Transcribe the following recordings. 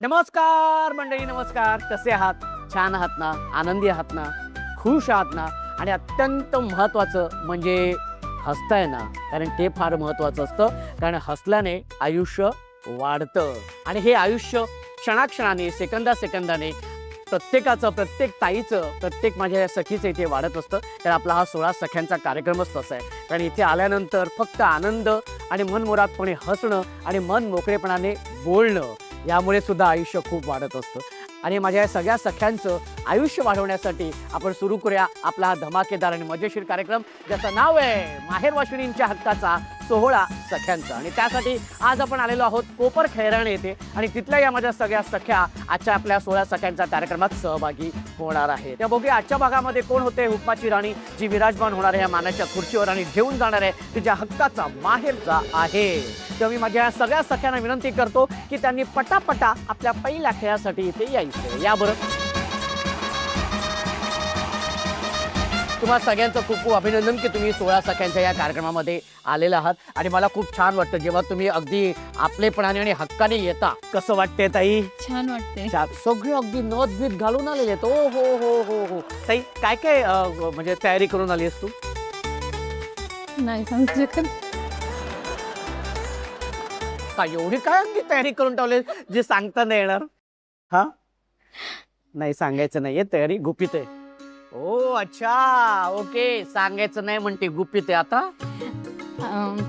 नमस्कार मंडळी, नमस्कार. कसे आहात? छान आहात ना? आनंदी आहात ना? खुश आहात ना? आणि अत्यंत महत्त्वाचं म्हणजे हसताय ना? कारण ते फार महत्त्वाचं असतं. कारण हसल्याने आयुष्य वाढतं आणि हे आयुष्य क्षणाक्षणाने, सेकंदाने प्रत्येकाचं, प्रत्येक ताईचं, प्रत्येक माझ्या सखीचं इथे वाढत असतं. तर आपला हा 16 सख्यांचा कार्यक्रमच तसा आहे. कारण इथे आल्यानंतर फक्त आनंद आणि मनमुरादपणे हसणं आणि मन मोकळेपणाने बोलणं यामुळे सुद्धा आयुष्य खूप वाढत असतं. आणि माझ्या या सगळ्या सख्यांचं आयुष्य वाढवण्यासाठी आपण सुरू करूया आपला हा धमाकेदार आणि मजेशीर कार्यक्रम, ज्याचं नाव आहे माहेरवाशिणींच्या हक्काचा सोहळा सख्यांचा. आणि त्यासाठी आज आपण आलेलो आहोत कोपर खैराणे येथे आणि तिथल्या या माझ्या सगळ्या सख्या आजच्या आपल्या 16 सख्यांच्या कार्यक्रमात सहभागी होणार आहे. त्या बघूया आजच्या भागामध्ये कोण होते हुकमाची राणी, जी विराजमान होणार आहे या मानाच्या खुर्चीवर आणि घेऊन जाणार आहे तिच्या हक्काचा माहेरचा आहे. तर मी माझ्या सगळ्या सख्यांना विनंती करतो की त्यांनी पटापटा आपल्या पहिल्या खेळासाठी इथे यायचं. या बरं. तुम्हा सगळ्यांचं खूप खूप अभिनंदन की तुम्ही 16 सख्यांच्या या कार्यक्रमामध्ये आलेला आहात. आणि मला खूप छान वाटतं जेव्हा तुम्ही अगदी आपलेपणाने आणि हक्काने येता. कसं वाटते ताई? छान वाटते. सगळे अगदी नथ बीत घालून आलेले आहेत. ओ हो हो हो हो. ताई काय काय म्हणजे तयारी करून आली आहेस तू? नाही सांगू शकत. का एवढी काय अगदी तयारी करून ठेवली जे सांगता नाही येणार? हा, नाही सांगायचं नाहीये, तयारी गुपित आहे. ओ अच्छा, ओके. सांगायचं नाही म्हणते, गुपित आहे. आता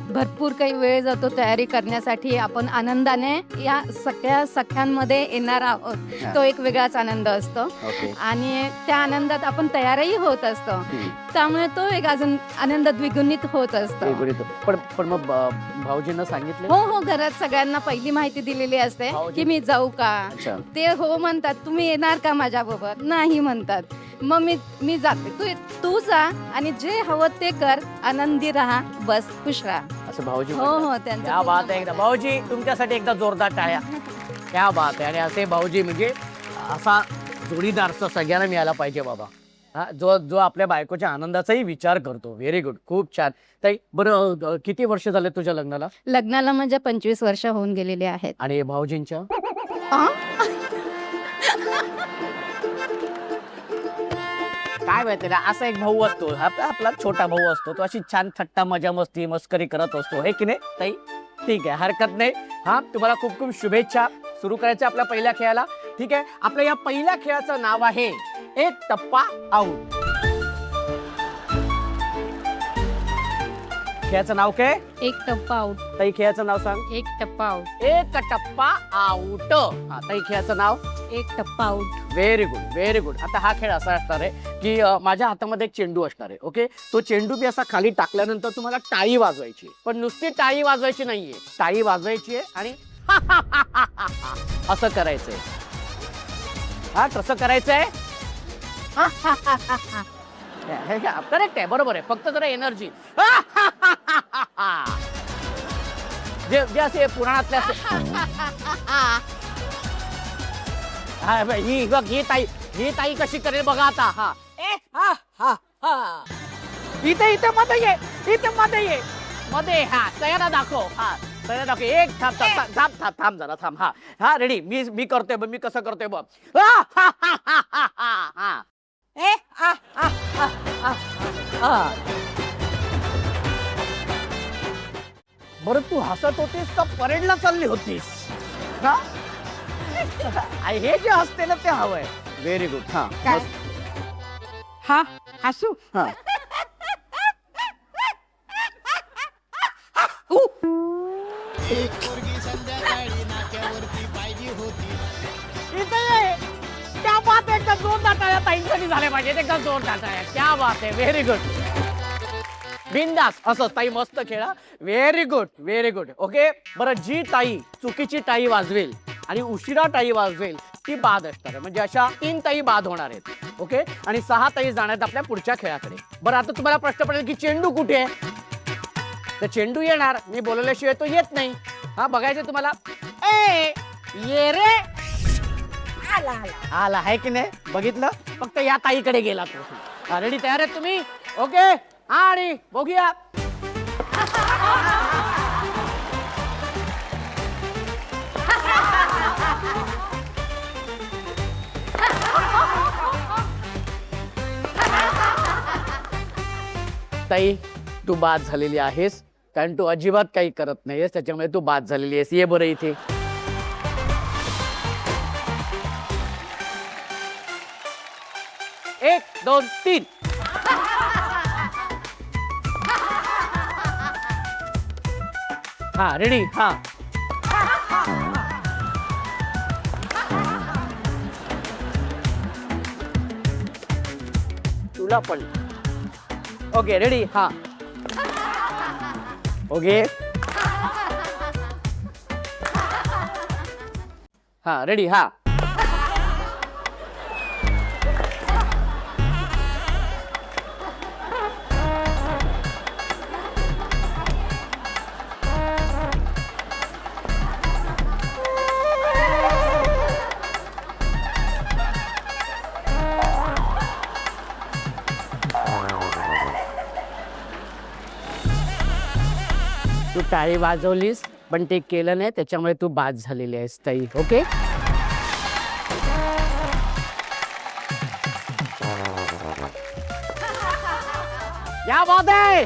भरपूर काही वेळ जातो तयारी करण्यासाठी. आपण आनंदाने या सगळ्या सख्यांमध्ये येणार आहोत. तो एक वेगळाच आनंद असतो आणि त्या आनंदात आपण तयारही होत असतो. त्यामुळे तो एक अजून आनंद द्विगुणित होत असतो. पण मग भाऊजींना सांगितलं? हो हो, घरात सगळ्यांना पहिली माहिती दिलेली असते की मी जाऊ का. ते हो म्हणतात. तुम्ही येणार का माझ्याबरोबर? नाही म्हणतात. मग मी जाते. तू जा आणि जे हवं ते कर, आनंदी राहा, बस खुश राहा. असं भाऊजी? हो हो, क्या बात आहे. एकदा भाऊजी तुमच्यासाठी एकदा जोरदार टाळ्या. क्या बात आहे. आणि असे भाऊजी म्हणजे असा जोडीदार सगळ्यांना मिळाला पाहिजे बाबा. हा, जो आपल्या बायकोच्या आनंदाचाही विचार करतो. व्हेरी गुड, खूप छान. ताई बरं, किती वर्ष झाले तुझ्या लग्नाला? लग्नाला म्हणजे 25 वर्ष होऊन गेलेली आहेत. आणि भाऊजींच्या? काय माहिती ना, असा एक भाऊ असतो, आपला छोटा भाऊ असतो, तो अशी छान थट्टा मजा मस्ती मस्करी करत असतो, हे की नाही ताई? ठीक आहे, हरकत नाही. हा, तुम्हाला खूप खूप शुभेच्छा. सुरू करायचं आपल्या पहिल्या खेळाला. ठीक आहे, आपल्या या पहिल्या खेळाचं नाव आहे एक टप्पा आऊट. खेळाचं नाव काय? एक टप्पा आऊट. ताई खेळाचं नाव सांग. एक टप्पा आऊट. एक टप्पा आऊट. हा, ताई खेळाचं नाव? एक टप्पा out. Very good, very good. आता हा खेळ असा असणार आहे की माझ्या हातामध्ये एक चेंडू असणार आहे. ओके, तो चेंडू मी असा खाली टाकल्यानंतर तुम्हाला टाळी वाजवायची. पण नुसती टाळी वाजवायची नाहीये, टाळी वाजवायची आहे आणि असं करायचंय. हा, कसं करायचंय? करेक्ट आहे, बरोबर आहे. फक्त जरा एनर्जी. जे असे पुराणातल्या ही बघ, ही ताई कशी करेल बघा आता. हा, इथे मध्ये ये, इथे मध्ये ये, मध्ये. हा, सगळ्यांना दाखव. हा, सगळ्यांना दाखव. एक थांब जरा थांब. हा हा, रेडी. मी करतोय बघ, मी कसं करतोय बघ. बरं, तू हसत होतीस का परेडला चालली होतीस? हा, हे जे हसते ना ते हवंय. Very good. हा, हा, हसू. हा. क्या बात आहे. एकदम जोरदार टाळ्या ताईंसाठी झाल्या पाहिजे. एकदम जोरदार टाळ्या. क्या बात आहे. Very good. बिंदास असं ताई मस्त खेळा. Very good, very good. Okay, बरं, जी ताई चुकीची टाळी वाजवेल आणि उशिरा टाळी वाजवेल ती बाद असणार आहे. म्हणजे अशा 3 ताई बाद होणार आहेत. ओके, आणि 6 ताई जाणार आहेत आपल्या पुढच्या खेळाकडे. बरं, आता तुम्हाला प्रश्न पडेल की चेंडू कुठे आहे? तर चेंडू येणार, मी बोलवल्याशिवाय तो येत नाही. हा, बघायचं तुम्हाला. ए ये रे, आला आहे की नाही? बघितलं, फक्त या ताईकडे गेला तो. रेडी, तयार आहेत तुम्ही? ओके, आणि बघूया. ताई तू बाद झालेली आहेस, कारण तू अजिबात काही करत नाहीयेस, त्याच्यामुळे तू बाद झालेली आहेस. ये बरं इथे. एक दोन तीन. हा रेडी. हा तुला पण. Okay ready. हा ओके. हा रेडी. हा तू टाळी वाजवलीस पण ते केलं नाही, त्याच्यामुळे तू बाद झालेली आहेस ताई. ओके. या बात आहे.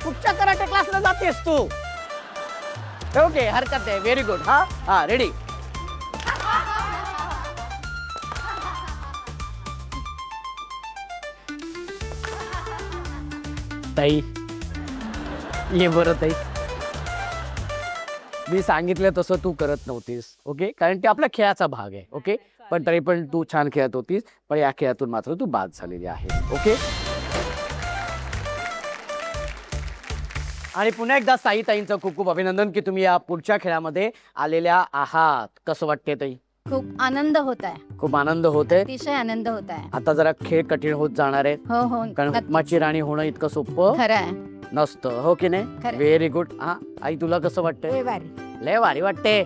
कुठच्या कराटे क्लासला जातेस तू? ओके हरकत आहे. Very good. हा हा रेडी. ताई ये बरं ताई. मी सांगितलं तसं तू करत नव्हतीस. ओके, कारण ते आपल्या खेळाचा भाग आहे. ओके, पण तरी पण तू छान खेळत होतीस, पण या खेळातून मात्र तू बाद झालेली आहेस. ओके. आणि पुन्हा एकदा साई ताईंचं खूप खूप अभिनंदन की तुम्ही या पुढच्या खेळामध्ये आलेल्या आहात. कसं वाटते ताई? खूप आनंद होत आहे. खूप आनंद होते. अतिशय आनंद होत आहे. आता जरा खेळ कठीण होत जाणार आहे, हो हो कारण हुकमाची राणी होणं इतकं सोपं खरं आहे. नसतं. हो की नाही? खरं. Very good. हा आई तुला कसं वाटतंय? लय भारी वाटते.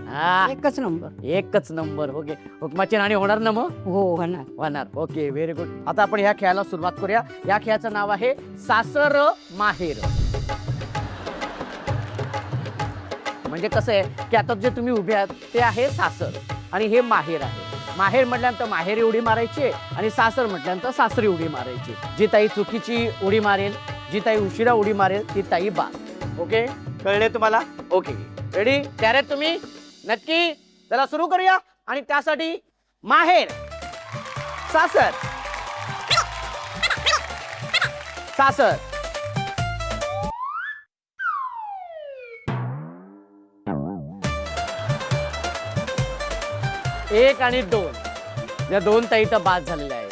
हा एकच नंबर. एकच नंबर. ओके, हुकमाची राणी होणार ना मग? हो होणार. होणार. Okay very good. आता आपण ह्या खेळाला सुरुवात करूया. या खेळाचं नाव आहे सासर माहेर. म्हणजे कसं आहे की आता जे तुम्ही उभे आहात ते आहे सासर आणि हे माहेर आहे. माहेर म्हटल्यानंतर माहेरी उडी मारायची आणि सासर म्हटल्यानंतर सासरी उडी मारायची. जी ताई चुकीची उडी मारेल, जी ताई उशिरा उडी मारेल ती ताई बाद. ओके, कळले तुम्हाला? Okay ready? तयार तुम्ही? नक्की. चला सुरू करूया. आणि त्यासाठी माहेर, सासर, सासर. एक आणि दोन, या दोन ताई तर बाद झालेल्या आहेत.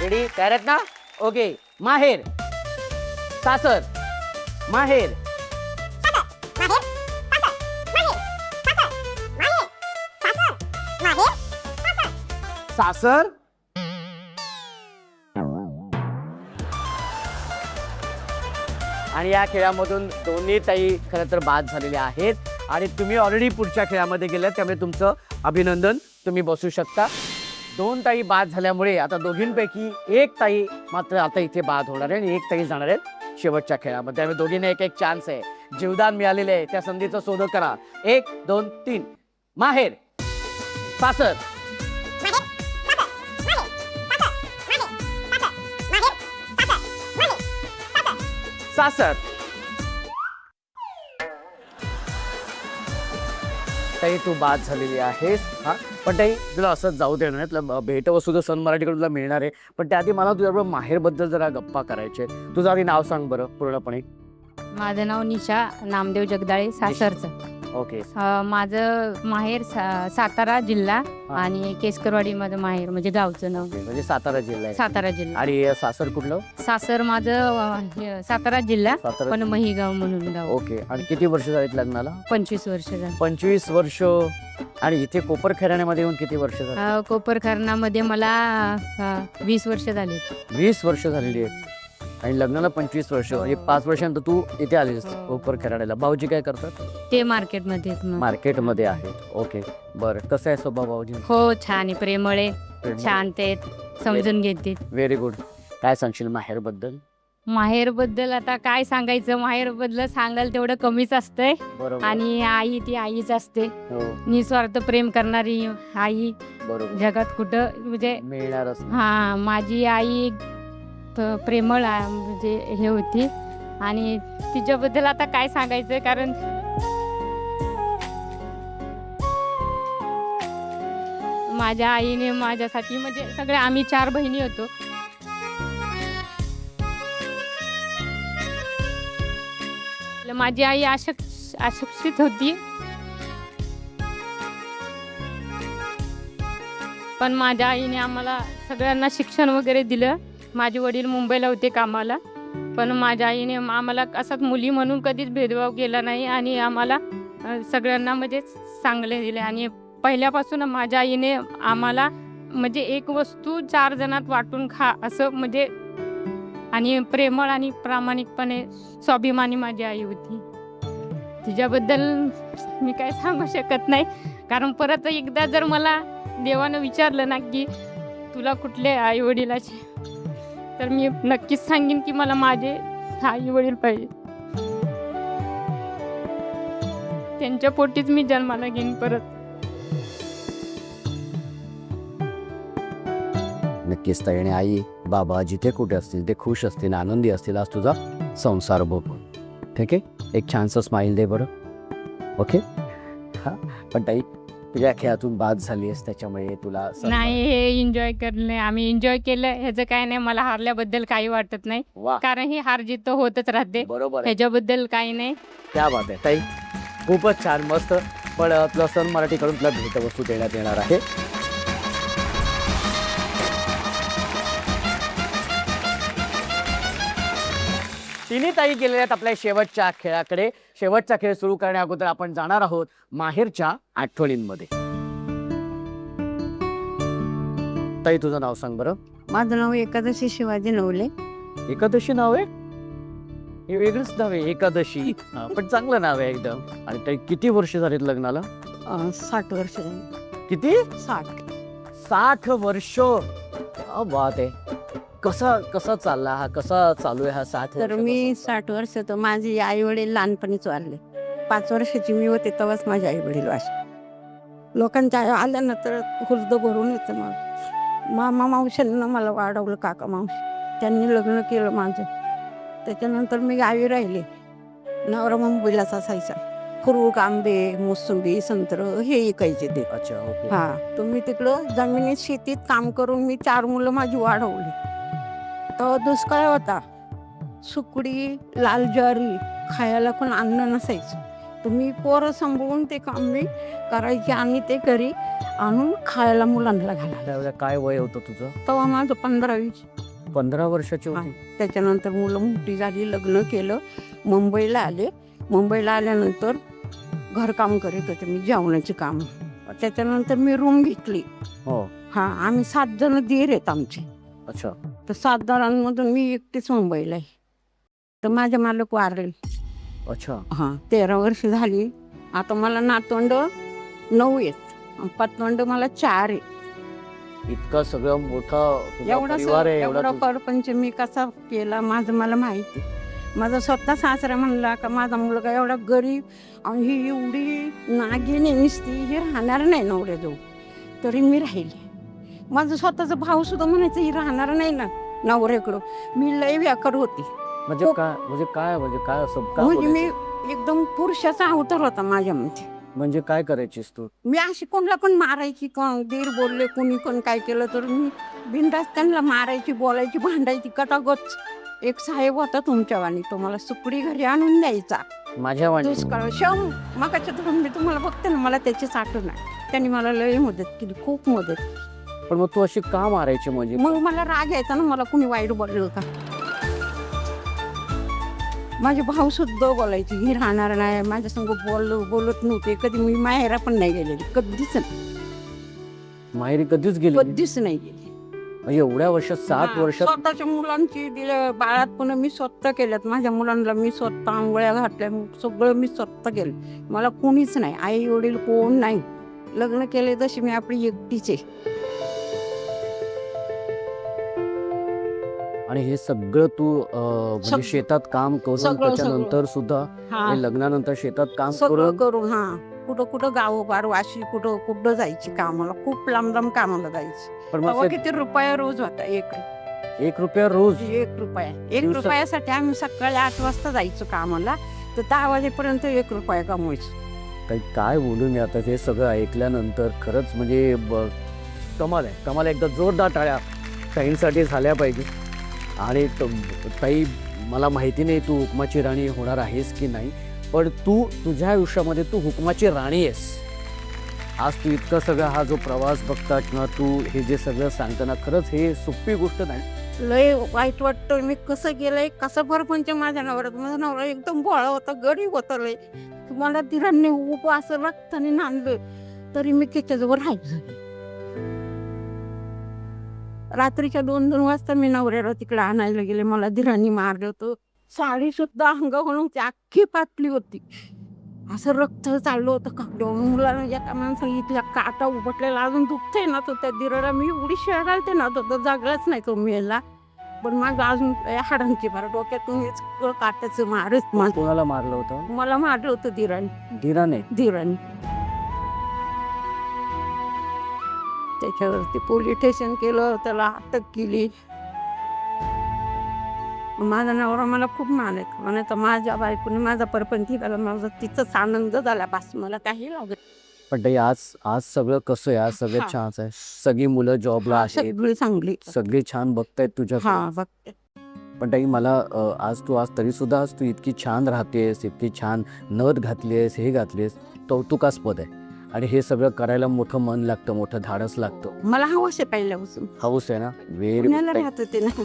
रेडी? तयार आहेत ना? ओके. माहेर, सासर, माहेर, सासर, आणि या खेळामधून दोन्ही ताई खरं तर बाद झालेल्या आहेत आणि तुम्ही ऑलरेडी पुढच्या खेळामध्ये गेलात, त्यामुळे तुमचं अभिनंदन. तुम्ही बसू शकता. दोन ताई बाद झाल्यामुळे आता दोघींपैकी एक ताई मात्र आता इथे बाद होणार आहे आणि एक ताई जाणार आहेत शेवटच्या खेळामध्ये. त्यामुळे दोघींना एक एक चान्स आहे. जीवदान मिळालेले आहे, त्या संधीचं शोध करा. 1 2 3. माहेर, सासर, सासर. ताई तू बाद झालेली आहेस. हा पण ताई तुला असंच जाऊ देणार नाही. तुला भेटवस्तू सन मराठीकडून तुला मिळणार आहे, पण त्याआधी मला तुझ्याबरोबर माहेरबद्दल जरा गप्पा करायचे. तुझं आधी नाव सांग बरं पूर्णपणे. माझं नाव निशा नामदेव जगदाळे, सासरचं. ओके. माझं माहेर सातारा जिल्हा आणि केसकरवाडी माझं माहेर, म्हणजे गावचं नाव. म्हणजे सातारा जिल्हा आहे. सातारा जिल्हा. आणि सासर कुठलं? सासर माझं सातारा जिल्हा, सातारा. पण महिगाव म्हणून गाव. ओके. आणि किती वर्ष झालीत लग्नाला? 25 वर्ष झाली. 25 वर्ष. आणि इथे कोपरखैराण्यामध्ये येऊन किती वर्ष झाली? कोपरखरणामध्ये मला 20 वर्ष झाली. 20 वर्ष झालेली आहेत. आणि लग्नाला 25 वर्ष म्हणजे 5 वर्षानंतर तू इथे आलीस कोपर खेराड्याला. भाऊजी काय करतात? ते मार्केटमध्ये आहेत मग. मार्केटमध्ये आहेत. ओके, बरं. कसं आहे स्वभाव भाऊजी? हो छान आहे, प्रेमळ आहे, शांत आहेत, समजून घेते. Very good. काय सांगशील माहेर बद्दल? माहेर बद्दल आता काय सांगायचं, माहेर बद्दल सांगाल तेवढं कमीच असतंय. बरोबर. आणि आई ती आईच असते, हो, निस्वार्थ प्रेम करणारी आई बरोबर. जगात कुठं म्हणजे. मिळणारच नाही. हा, माझी आई प्रेमळ म्हणजे हे होती आणि तिच्याबद्दल आता काय सांगायचं, कारण माझ्या आईने माझ्यासाठी म्हणजे सगळे आम्ही 4 बहिणी होतो. माझी आई अशिक्षित होती, पण माझ्या आईने आम्हाला सगळ्यांना शिक्षण वगैरे दिलं. माझे वडील मुंबईला होते कामाला, पण माझ्या आईने आम्हाला असाच मुली म्हणून कधीच भेदभाव केला नाही आणि आम्हाला सगळ्यांना म्हणजे चांगले दिले. आणि पहिल्यापासून माझ्या आईने आम्हाला म्हणजे एक वस्तू 4 जणात वाटून खा असं म्हणजे. आणि प्रेमळ आणि प्रामाणिकपणे स्वाभिमानी माझी आई होती. तिच्याबद्दल मी काय सांगू शकत नाही, कारण परत एकदा जर मला देवानं विचारलं ना की तुला कुठले आई वडिलाचे, तर मी नक्कीच सांगेन की मला माझे आई वडील पाहिजे. त्यांच्या पोटीच मी जन्माला घेईन परत. नक्कीच ताई. आणि आई बाबा जिथे कुठे असतील ते खुश असतील, आनंदी असतील. आज तुझा संसार बघून. ठीक आहे, एक छानसं स्माईल दे बरं. ओके. हां, पण ताई तुझ्या खेळातून बाद झाली आहेस, त्याच्यामुळे तुला नाही, हे एन्जॉय करणे आम्ही एन्जॉय केलं, ह्याचं काय नाही. मला हारल्याबद्दल काही वाटत नाही, वा, कारण ही हार जीत तर होतच राहते, बरोबर आहे. ह्याच्याबद्दल काही नाही. त्या बात आहे ताई, खूपच छान, मस्त. पण तुला सन मराठीकडून तुला भेटवस्तू देण्यात येणार आहे. तिन्ही ताई गेलेल्या आहेत आपल्या शेवटच्या खेळाकडे. शेवटचा खेळ सुरू करण्या अगोदर आपण जाणार आहोत माहेरच्या आठवणींमध्ये. ताई तुझं नाव सांग बरं. माझं नाव एकादशी शिवाजी नवले. एकादशी नाव आहे? हे वेगळंच नाव आहे, एकादशी. हा, पण चांगलं नाव आहे एकदम. आणि ताई किती वर्ष झालीत लग्नाला? 60 वर्ष झाली. किती? 60 वर्ष. क्या बात आहे. कसा चालला हा, कसा चालू आहे हा 60 तर मी 60 वर्ष तर माझी आई वडील लहानपणीच वारले. 5 वर्षाची मी होते तेव्हाच माझे आई वडील वारले. लोकांच्या आल्यानंतर हुर्द भरून येतं. मग मामा मावशांना मला वाढवलं, काका मावशी त्यांनी लग्न केलं माझं. त्याच्यानंतर मी गावी राहिले. नवरा मुंबईलाच असायचा. फ्रूट, आंबे, मोसंबी, संत्र हे इकायचे ते. अच्छा, ओके. हा, तुम्ही तिकडं जमिनीत शेतीत काम करून मी 4 मुलं माझी वाढवली. तो दुष्काळ होता. सुकडी, लाल ज्वारी खायला पण अन्न नसायचं. तर मी पोरं सांभाळून ते काम मी करायचे आणि ते घरी आणून खायला मुलांना घालायला. त्यावेळेला काय वय होतं तुझं? तेव्हा माझं 15-20. 15 वर्षाची होती. त्याच्यानंतर मुलं मोठी झाली, लग्न केलं, मुंबईला आले. मुंबईला आल्यानंतर घरकाम करीत होते मी, जेवणाचे काम. त्याच्यानंतर मी रूम घेतली. हो. हा, आम्ही 7 जण दीर आहेत आमचे. अच्छा. तर 7 जणांमधून मी एकटीच मुंबईला आहे. तर माझे मालक वारले. अच्छा. हां, 13 वर्ष झाली. आता मला नातवंड 9 आहेत, पतवंड मला 4 आहेत. इतकं सगळं मोठं तुझा एवढा परिवार आहे. एवढा तुझं- परपंच मी कसा केला माझं मला माहिती. माझा स्वतः सासरा म्हणला का माझा मुलगा एवढा गरीब आणि ही एवढी नागिनी निसती, ही राहणार नाही नवऱ्याजवळ. तरी मी राहिली. माझं स्वतःचा भाऊ सुद्धा म्हणायचं ही राहणार नाही ना नवऱ्याकडं. मी लय व्याकर होती. म्हणजे काय असं काय म्हणजे मी बोलायचं? एकदम पुरुषाचा अवतार होता माझ्यामध्ये. म्हणजे काय करायचीस तू? मी अशी कोणाला पण मारायची, कोण दीर बोलले, कोणी पण काय केलं तर मी बिनधास्त त्यांना मारायची, बोलायची, भांडायची कटागच. एक साहेब होता तुमच्यावानी, तो मला सुकडी घरी आणून द्यायचा. माझ्या वाणी दुष्काळ शेव मकाच्या धरून मी तुम्हाला बघते ना, मला त्याचीच आठवण आहे. त्यांनी मला लय मदत केली, खूप मदत केली. पण मग तू अशी का मारायची म्हणजे? मग मला राग यायचा ना, मला कुणी वाईट बोललं का. माझे भाऊ सुद्धा बोलायचे ही राहणार नाही, माझ्या संग बोलत नव्हते. कधी मी माहेरा पण नाही गेलेली, कधीच नाही, माहेरी कधीच गेली? कधीच नाही गेली. एवढ्या वर्ष 7 वर्षात स्वतःच्या मुलांची दिलं बाळातपण मी स्वतः केल्यात. माझ्या मुलांना मी स्वतः आंघोळ्या घातल्या, सगळं मी स्वतः केलं. मला कोणीच नाही, आई वडील कोण नाही. लग्न केले तशी मी आपली एकटीच आहे. आणि हे सगळं तू म्हणजे सगळं. शेतात काम करून सगळं, त्याच्यानंतर सुद्धा हा हे लग्नानंतर शेतात काम सगळं करून करून हा कुठं कुठं गावोपार वाशी कुठं कुठं जायची कामाला, खूप लांब लांब कामाला जायची. पण तेव्हा मग किती रुपया रोज होता? 1 रुपया रोज. 1 रुपया. 1 दिवसा- रुपयासाठी आम्ही सकाळी 8 वाजता जायचो कामाला, तर 10 वाजेपर्यंत 1 रुपया कमवायचो. काही काय बोलू मी आता हे सगळं ऐकल्यानंतर. खरंच म्हणजे कमाल आहे, कमाल आहे. एकदा जोरदार टाळ्या ताईंसाठी झाल्या पाहिजे. आणि ताई, मला माहिती नाही तू हुकमाची राणी होणार आहेस की नाही, पण तू तुझ्या आयुष्यामध्ये तू हुकमाची राणी आहेस. आज तू इतकं सगळं हा जो प्रवास बघता किंवा तू हे जे सगळं सांगताना खरंच हे सोपी गोष्ट नाही. लय वाईट वाटतं. मी कसं गेलंय, कसं परपंच माझ्या नवऱ्यात. माझा नवरा एकदम भोळा होता, गरीब होता लय. तुम्हाला तिरांनी उप असं रक्ताने नांदलं तरी मी त्याच्याजवळ राहायचं. रात्रीच्या 2-2 वाजता मी नवऱ्याला तिकडे आणायला गेले. मला धीरांनी मारलं होतं. साडी सुद्धा अंगावरून ती अख्खी पातली होती. असं रक्त चाललं होतं कांड्यावर. मुलाला एका माणसाने इथला काटा उभटलेला अजून दुखतंय ना, तो त्या धीराला मी एवढी शेळ घालते ना, तो जागलाच नाही तो मेला. पण माझं अजून हाडांची मार डोक्यातून हे सगळं काट्याचं मारच. कोणाला मारलं होतं? मला मारलं होतं धीराने. धीराने. त्याच्यावरती पोलीस स्टेशन केलं, त्याला अटक केली. माझा नवरा मला खूप मानत. म्हणायचं माझ्या बायकोने माझा परपंच केला, माझा तिचाच आनंद झाला, बस मला काही लागत. पण ताई, आज सगळं कसं आहे? आज सगळं हा. छान आहे. सगळी मुलं जॉबला आहेत, सगळी चांगली. सगळे छान बघतायत तुझ्या. हा बघते. पण ताई, मला आज तरी सुद्धा आज तू इतकी छान राहतेस, इतकी छान नथ घातलीस, हे घातलीस, कौतुकास्पद आहे. आणि हे सगळं करायला मोठं मन लागतं, मोठं धाडस लागतं. मला हवंच आहे पहिल्यापासून. हाऊस आहे ना. पुण्याला राहत होते ना.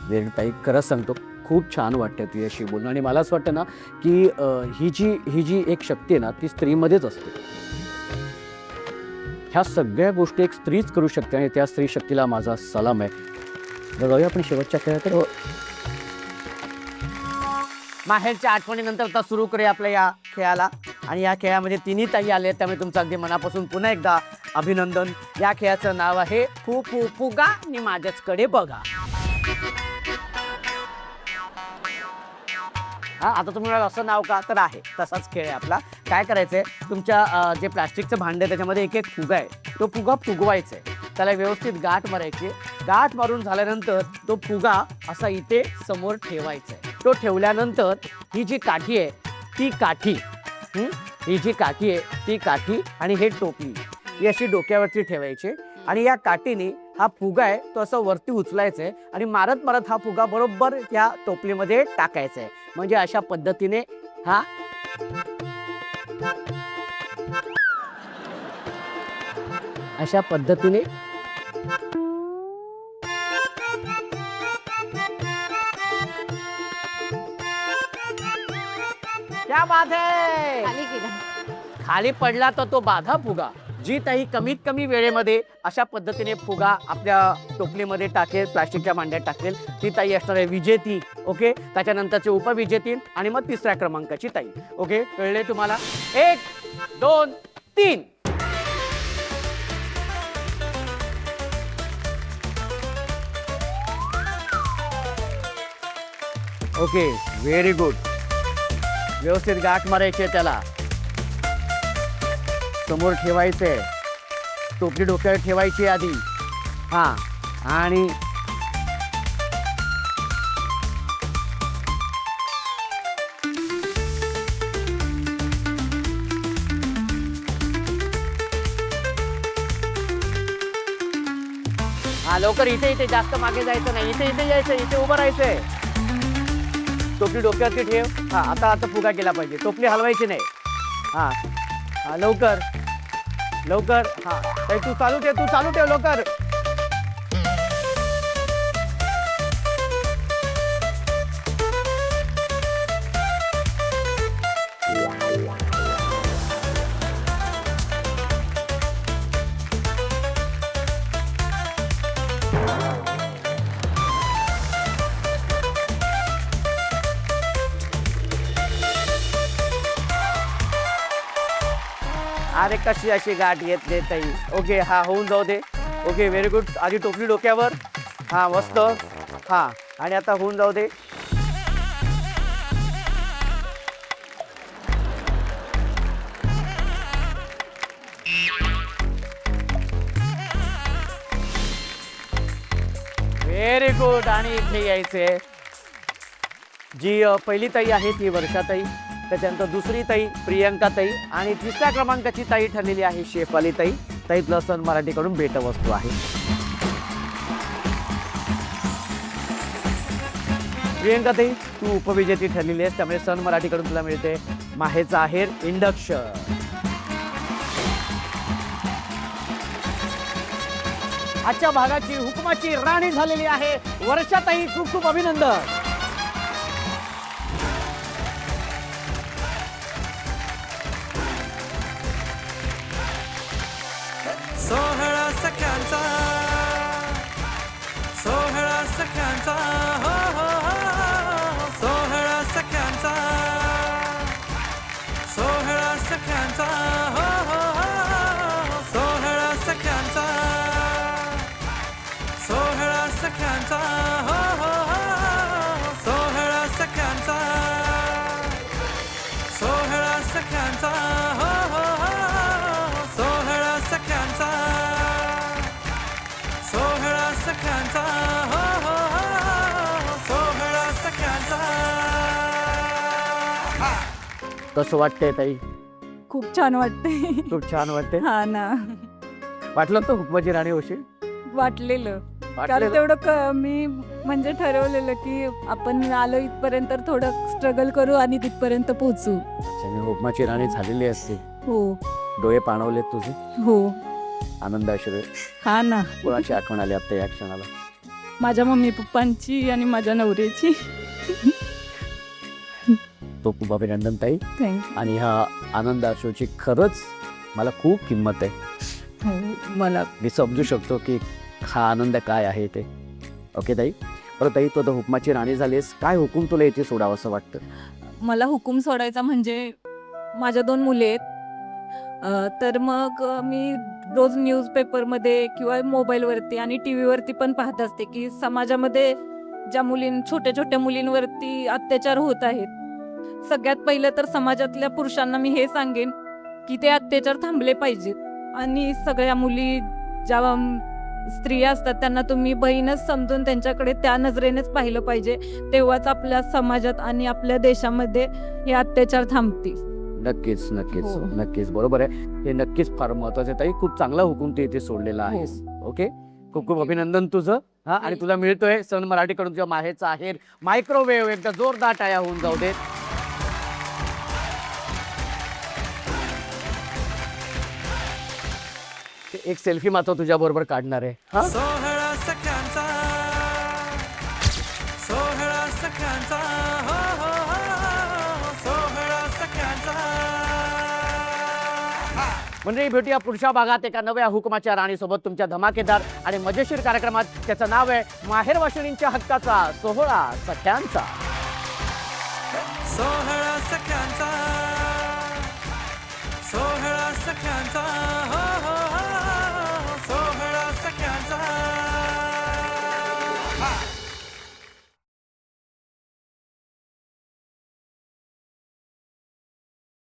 व्हेरी ताई, खरंच सांगतो खूप छान वाटतं तुझ्याशी बोलणं. आणि मला असं वाटतं ना की ही जी एक शक्ती आहे ना, ती स्त्रीमध्येच असते. ह्या सगळ्या गोष्टी एक स्त्रीच करू शकते आणि त्या स्त्री शक्तीला माझा सलाम आहे. जाऊया आपण शेवटच्या खेळाकडे. माहेरच्या आठवणीनंतर आता सुरू करूया आपल्या या खेळाला. आणि या खेळामध्ये तिन्ही ताई आले, त्यामुळे तुमचं अगदी मनापासून पुन्हा एकदा अभिनंदन. या खेळाचं नाव आहे फू फू फुगा आणि माझ्याचकडे बघा. हा, आता तुम्ही म्हणाल असं नाव का? तर आहे तसाच खेळ आहे आपला. काय करायचंय, तुमच्या जे प्लास्टिकचं भांडं आहे त्याच्यामध्ये एक फुगा आहे, तो फुगा फुगवायचा आहे. त्याला व्यवस्थित गाठ मारायची. गाठ मारून झाल्यानंतर तो फुगा असा इथे समोर ठेवायचा आहे. तो ठेवल्यानंतर ही जी काठी आहे ती काठी, ही जी काठी आहे ती काठी आणि हे टोपली ही अशी डोक्यावरती ठेवायची. आणि या काठीने हा फुगा आहे तो असं वरती उचलायचा आहे आणि मारत मारत हा फुगा बरोबर या टोपलीमध्ये टाकायचा आहे. म्हणजे अशा पद्धतीने हा अशा पद्धतीने क्या बात है. खाली गेला. खाली पडला तर तो बाधा फुगा. जी ताई कमीत कमी वेळेमध्ये अशा पद्धतीने फुगा आपल्या टोपलीमध्ये टाकेल, प्लास्टिकच्या भांड्यात टाकेल, ती ताई असणार आहे विजेती. ओके, त्याच्यानंतरचे उपविजेती आणि मग 3ऱ्या क्रमांकाची ताई. ओके, कळले तुम्हाला? 1 2 3. Okay, very good. व्यवस्थित गाठ मारायची आहे, त्याला समोर ठेवायचंय, टोपली डोक्यावर ठेवायची आधी. हा, आणि हा, लवकर इथे जास्त मागे जायचं नाही. इथे यायचं, इथे उभं राहायचंय. टोपली डोक्यावरती ठेव. हा, आता फुगा केला पाहिजे. टोपली हलवायची नाही. हा, लवकर लवकर. हा, तू चालू ठेव लवकर. अरे कशी अशी गाठ येत नाही ताई. ओके हा होऊन जाऊ दे. Okay very good. आधी टोपली डोक्यावर. हा मस्त. हा आणि आता होऊन जाऊ दे. Very good. आणि इथे यायचे. जी पहिली ताई आहे ती वर्षाताई, त्याच्यानंतर दुसरी ताई प्रियंकाताई आणि तिसऱ्या क्रमांकाची ताई ठरलेली आहे शेफवाली ताई. ताई तुला सन मराठीकडून भेटवस्तू आहे. प्रियंकाताई तू उपविजेती ठरलेली आहेस, त्यामुळे सन मराठीकडून तुला मिळते माहेचा आहेर इंडक्शन. आजच्या भागाची हुकुमाची राणी झालेली आहे वर्षाताई. खूप खूप अभिनंदन. सोहळा सख्यांचा, सोहळा सख्यांचा, हो हो हो, सोहळा सख्यांचा, सोहळा सख्यांचा, हो हो हो, सोहळा सख्यांचा, सोहळा सख्यांचा, हो हो हो, सोहळा सख्यांचा, सोहळा सख्यांचा, हो हो हो, सोहळा सख्यांचा, सोहळा सख्यांचा, हो हो हो, सोहळा सख्यांचा. कसं वाटतंय ताई? खूप छान वाटते. खूप छान वाटते. हा ना, वाटलं तर हुकमाची राणी होशील? वाटलेलं. कारण वाटलेलं? तेवढं मी म्हणजे ठरवलेलं की आपण आलो इथपर्यंत थोडं स्ट्रगल करू आणि तिथपर्यंत पोहोचू. अच्छा, मी हुकमाची राणी झालेली असते. हो डोळे पाणवलेत तुझे. हो. आनंद आश्रय. हा ना, कोणाची आठवण आली आता या क्षणाला? माझ्या मम्मी पप्पांची आणि माझ्या नवऱ्याची. तो खूप अभिनंदन ताई. थँक्यू. आणि ह्या आनंद आश्रयची खरंच मला खूप किंमत आहे. हो, मला मी समजू शकतो की हा आनंद काय आहे ते. ओके ताई. बरं ताई, तू आता हुकमाची राणी झालीस, काय हुकूम तुला इथे सोडावं असं वाटतं? मला हुकूम सोडायचा म्हणजे माझ्या 2 मुले आहेत. तर मग मी रोज न्यूजपेपरमध्ये किंवा मोबाईलवरती आणि टी व्हीवरती पण पाहत असते की समाजामध्ये ज्या छोट्या छोट्या मुलींवरती अत्याचार होत आहेत. सगळ्यात पहिलं तर समाजातल्या पुरुषांना मी हे सांगेन की ते अत्याचार थांबले पाहिजेत. आणि सगळ्या मुली ज्या स्त्रिया असतात त्यांना तुम्ही बहीणच समजून त्यांच्याकडे त्या नजरेनेच पाहिलं पाहिजे. तेव्हाच आपल्या समाजात आणि आपल्या देशामध्ये हे अत्याचार थांबतील. नक्कीच नक्कीच हो. नक्कीच बरोबर आहे. हे नक्कीच फार महत्वाचं आहे ताई. खूप चांगला हुकूम तू इथे सोडलेला हो. आहेस. ओके, खूप खूप अभिनंदन तुझं. हा, आणि तुला मिळतोय सन मराठीकडून तुझ्या माहेचा आहेर मायक्रोवेव्ह. एकदा जोरदार टाळ्या होऊन जाऊ देत. एक सेल्फी मात्र तुझ्या बरोबर काढणार आहे. हा, सोहळा सख्यांचा, सोहळा सख्यांचा, हो हो हो, सोहळा सख्यांचा. म्हणजे भेटूया पुढच्या भागात एका नव्या हुकुमाच्या राणीसोबत तुमच्या धमाकेदार आणि मजेशीर कार्यक्रमात. त्याचं नाव आहे माहेर वाशिणींच्या हक्काचा सोहळा सख्यांचा. सोहळा सख्यांचा, सोहळा सख्यांचा, हो